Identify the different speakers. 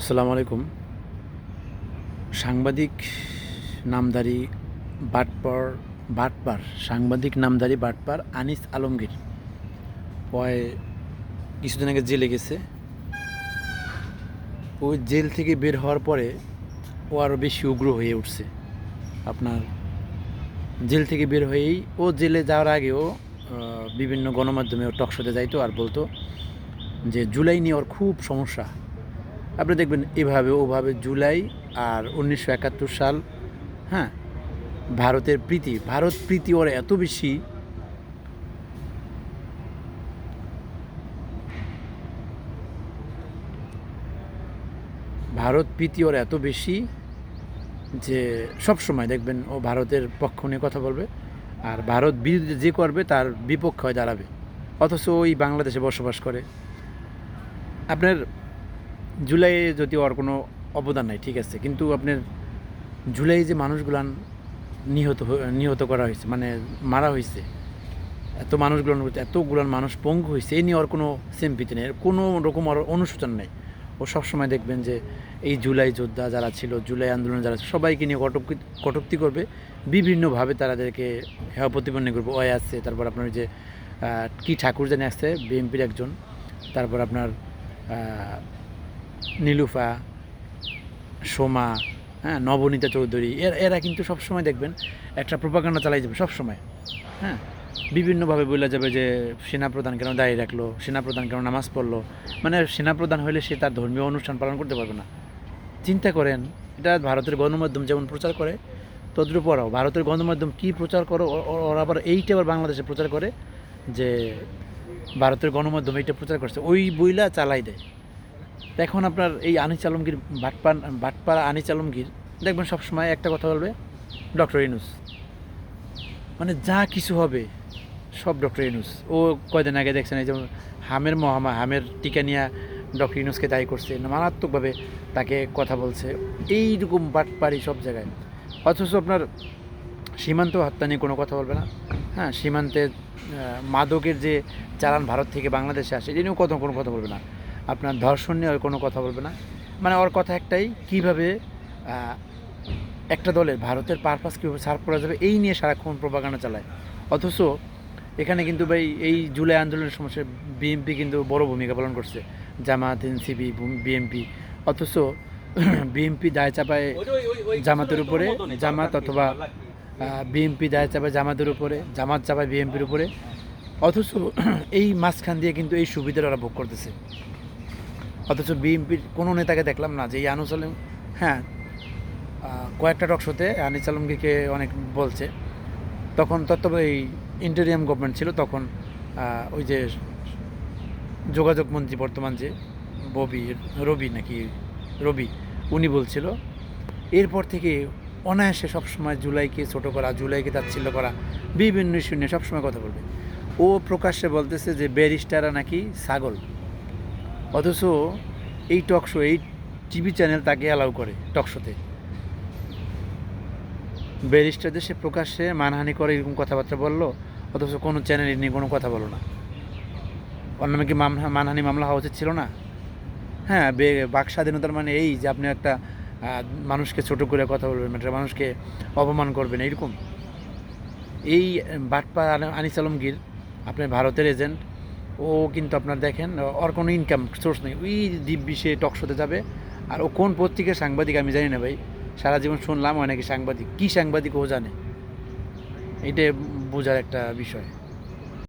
Speaker 1: আসসালামু আলাইকুম। সাংবাদিক নামধারী সাংবাদিক নামধারী বাটপার আনিস আলমগীর ওই কিছুদিন আগে জেলে গেছে। ওই জেল থেকে বের হওয়ার পরে ও আরও বেশি উগ্র হয়ে উঠছে। আপনার জেল থেকে বের হয়েই ও জেলে যাওয়ার আগেও বিভিন্ন গণমাধ্যমে ও টক শোতে যাইতো আর বলতো যে জুলাই নিয়ে ওর খুব সমস্যা। আপনি দেখবেন এভাবে ওভাবে জুলাই আর 1971 সাল, হ্যাঁ, ভারত প্রীতি ওর এত বেশি, ভারত প্রীতি ওর এত বেশি যে সব সময় দেখবেন ও ভারতের পক্ষ নিয়ে কথা বলবে আর ভারত বিরোধী যে করবে তার বিপক্ষে হয়ে দাঁড়াবে। অথচ ওই বাংলাদেশে বসবাস করে। আপনার জুলাইয়ে যদি ওর কোনো অবদান নাই, ঠিক আছে, কিন্তু আপনার জুলাই যে মানুষগুলান নিহত করা হয়েছে, মানে মারা হয়েছে, এতগুলান মানুষ পঙ্গু হয়েছে, এই নিয়ে ওর কোনো সিম্পিতি নেই, কোনো রকম ওর অনুশোচন নেই। ও সবসময় দেখবেন যে এই জুলাই যোদ্ধা যারা ছিল, জুলাই আন্দোলনে যারা ছিল, সবাইকে নিয়ে কটূক্তি করবে, বিভিন্নভাবে তাদেরকে হেয় প্রতিপন্ন করবে। ওই আছে, তারপর আপনার যে কি ঠাকুর জানি আসছে বিএনপির একজন, তারপর আপনার নীলুফা, সোমা, হ্যাঁ, নবনীতা চৌধুরী, এরা কিন্তু সবসময় দেখবেন একটা প্রোপাগান্ডা চালাই যাবে সবসময়। হ্যাঁ, বিভিন্নভাবে বলে যাবে যে সেনাপ্রধান কেন দাঁড়িয়ে রাখলো, সেনাপ্রধান কেন নামাজ পড়লো। মানে সেনাপ্রধান হলে সে তার ধর্মীয় অনুষ্ঠান পালন করতে পারবে না। চিন্তা করেন, এটা ভারতের গণমাধ্যম যেমন প্রচার করে, তদ্রুপ ওরাও ভারতের গণমাধ্যম কী প্রচার করো, ওরা আবার এইটা আবার বাংলাদেশে প্রচার করে যে ভারতের গণমাধ্যম এইটা প্রচার করছে, ওই বইলা চালাই দেয়। এখন আপনার এই আনিস আলমগীর, বাটপাড়া আনিস আলমগীর দেখবেন সবসময় একটা কথা বলবে, ডক্টর ইউনূস। মানে যা কিছু হবে সব ডক্টর ইউনূস। ও কয়দিন আগে দেখছেন এই যে হামের টিকা নিয়ে ডক্টর ইউনূসকে দায়ী করছে, মারাত্মকভাবে তাকে কথা বলছে, এইরকম বাটপাড়ি সব জায়গায়। অথচ আপনার সীমান্ত হত্যা নিয়ে কোনো কথা বলবে না। হ্যাঁ, সীমান্তে মাদকের যে চালান ভারত থেকে বাংলাদেশে আসে, এটা নিয়েও কোনো কথা বলবে না। আপনার ধর্ষণ নিয়ে কোনো কথা বলবে না। মানে ওর কথা একটাই, কীভাবে একটা দলের ভারতের পারপাস কীভাবে সার্ভ করা যাবে, এই নিয়ে সারাক্ষণ প্রোপাগান্ডা চালায়। অথচ এখানে কিন্তু ভাই এই জুলাই আন্দোলনের সমস্যা বিএনপি কিন্তু বড় ভূমিকা পালন করছে, জামাত, এনসিপি, বিএনপি। অথচ বিএনপি দায় চাপায় জামাতের উপরে, জামাত অথবা বিএনপি দায় চাপায় জামাতের উপরে, জামাত চাপায় বিএনপির উপরে। অথচ এই মাঝখান দিয়ে কিন্তু এই সুবিধাটা ওরা ভোগ করতেছে। অথচ বিএনপির কোনো নেতাকে দেখলাম না যে এই আনিস আলম, হ্যাঁ, কয়েকটা টক শোতে আনিস আলমগীরকে অনেক বলছে। তখন এই ইন্টেরিয়াম গভর্নমেন্ট ছিল, তখন ওই যে যোগাযোগ মন্ত্রী বর্তমান যে রবি, উনি বলছিল। এরপর থেকে অনায়াসে সবসময় জুলাইকে ছোটো করা, জুলাইকে তাচ্ছিল্য করা, বিভিন্ন ইস্যু নিয়ে সবসময় কথা বলবে। ও প্রকাশ্যে বলতেছে যে ব্যারিস্টাররা নাকি ছাগল। অথচ এই টক শো, এই টিভি চ্যানেল তাকে অ্যালাউ করে টক শোতে। ব্যারিস্টারদের সে প্রকাশ্যে মানহানি করে এরকম কথাবার্তা বললো, অথচ কোনো চ্যানেল নিয়ে কোনো কথা বলো না। ওর নামে কি মানহানি মামলা হওয়া উচিত ছিল না? হ্যাঁ, বাক স্বাধীনতার মানে এই যে আপনি একটা মানুষকে ছোট করে কথা বলবেন, একটা মানুষকে অপমান করবেন, এইরকম। এই বাটপা আনিস আলমগীর আপনার ভারতের এজেন্ট। ও কিন্তু আপনার দেখেন ওর কোনো ইনকাম সোর্স নেই, ওই দিব্যি সে টক শোতে যাবে। আর ও কোন পত্রিকার সাংবাদিক আমি জানি না ভাই, সারা জীবন শুনলাম ও নাকি সাংবাদিক, কী সাংবাদিক ও জানে, এটা বোঝার একটা বিষয়।